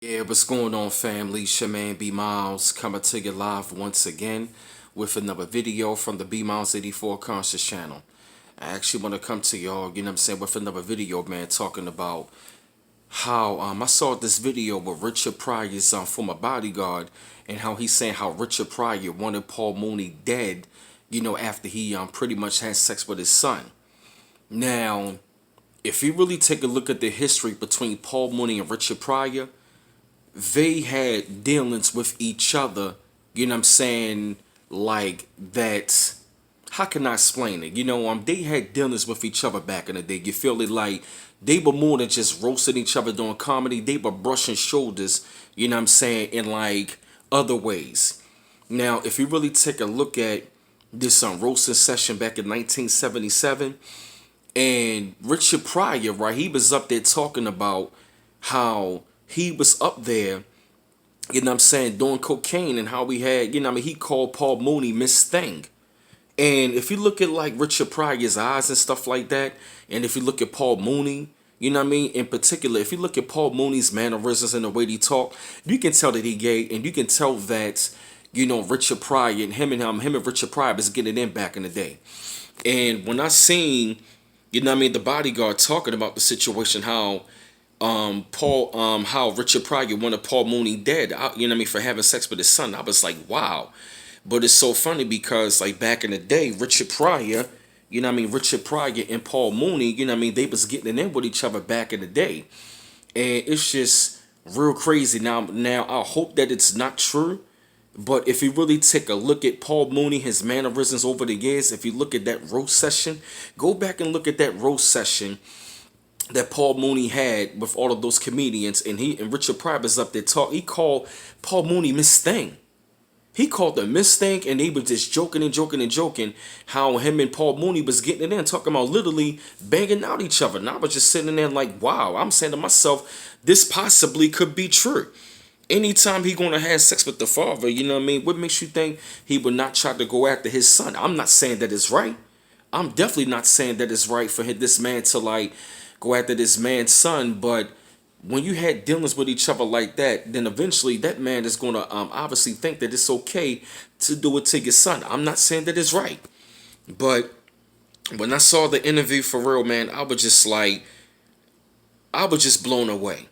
Yeah, what's going on, family? It's your man B Miles coming to you live once again with another video from the B Miles 84 Conscious channel. I actually want to come to y'all, you know what I'm saying, with another video, man, talking about how I saw this video with Richard Pryor's former bodyguard, and how he's saying how Richard Pryor wanted Paul Mooney dead, after he pretty much had sex with his son. Now, if you really take a look at the history between Paul Mooney and Richard Pryor, they had dealings with each other, you know what I'm saying, like that. How can I explain it? They had dealings with each other back in the day. You feel it, like they were more than just roasting each other doing comedy. They were brushing shoulders, you know what I'm saying, in like other ways. Now, if you really take a look at this roasting session back in 1977, and Richard Pryor, right, he was up there talking about how he was up there, you know what I'm saying, doing cocaine, and how he had, he called Paul Mooney Miss Thing. And if you look at like Richard Pryor's eyes and stuff like that, and if you look at Paul Mooney, you know what I mean, in particular, if you look at Paul Mooney's mannerisms and the way he talk, you can tell that he gay, and you can tell that, Richard Pryor and him and Richard Pryor was getting in back in the day. And when I seen, the bodyguard talking about the situation, how how Richard Pryor wanted Paul Mooney dead, for having sex with his son, I was like, wow. But it's so funny because like back in the day, Richard Pryor, Richard Pryor and Paul Mooney, they was getting in with each other back in the day. And it's just real crazy. Now I hope that it's not true. But if you really take a look at Paul Mooney, his mannerisms over the years, if you look at that roast session, go back and look at that roast session that Paul Mooney had with all of those comedians, and he and Richard Pryor was up there talk. He called Paul Mooney Miss Thing. He called them Miss Thing, and they were just joking and joking and joking how him and Paul Mooney was getting it in, talking about literally banging out each other. And I was just sitting there like, wow, I'm saying to myself, this possibly could be true. Anytime he gonna have sex with the father, you know what I mean? What makes you think he would not try to go after his son? I'm not saying that it's right. I'm definitely not saying that it's right for this man to like go after this man's son, but when you had dealings with each other like that, then eventually that man is gonna obviously think that it's okay to do it to your son. I'm not saying that it's right, but when I saw the interview for real, man, I was just like, I was just blown away.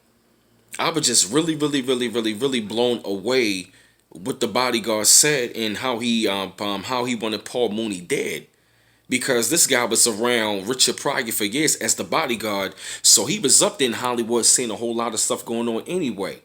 I was just really, really, really, really, really blown away what the bodyguard said, and how he wanted Paul Mooney dead, because this guy was around Richard Pryor for years as the bodyguard, so he was up there in Hollywood seeing a whole lot of stuff going on anyway.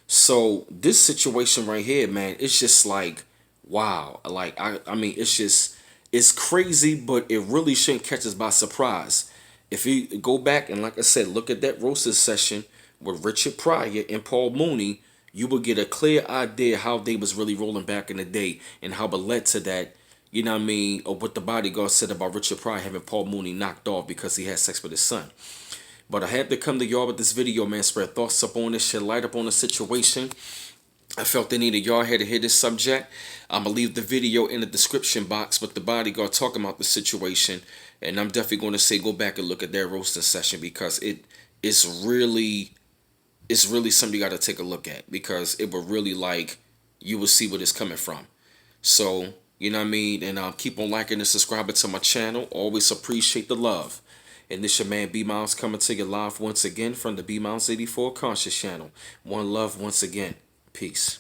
So this situation right here, man, it's just like, wow. Like I mean, it's crazy, but it really shouldn't catch us by surprise. If you go back and, like I said, look at that roasted session with Richard Pryor and Paul Mooney, you will get a clear idea how they was really rolling back in the day, and how it led to that, or what the bodyguard said about Richard Pryor having Paul Mooney knocked off because he had sex with his son. But I had to come to y'all with this video, man, spread thoughts up on this, shed light up on the situation. I felt the need of y'all had to hear this subject. I'm going to leave the video in the description box with the bodyguard talking about the situation. And I'm definitely going to say go back and look at their roasting session, because it's really something you got to take a look at, because it will really, like, you will see where it's coming from. So, you know what I mean? And keep on liking and subscribing to my channel. Always appreciate the love. And this your man B Miles coming to you live once again from the B Miles 84 Conscious channel. One love once again. Peace.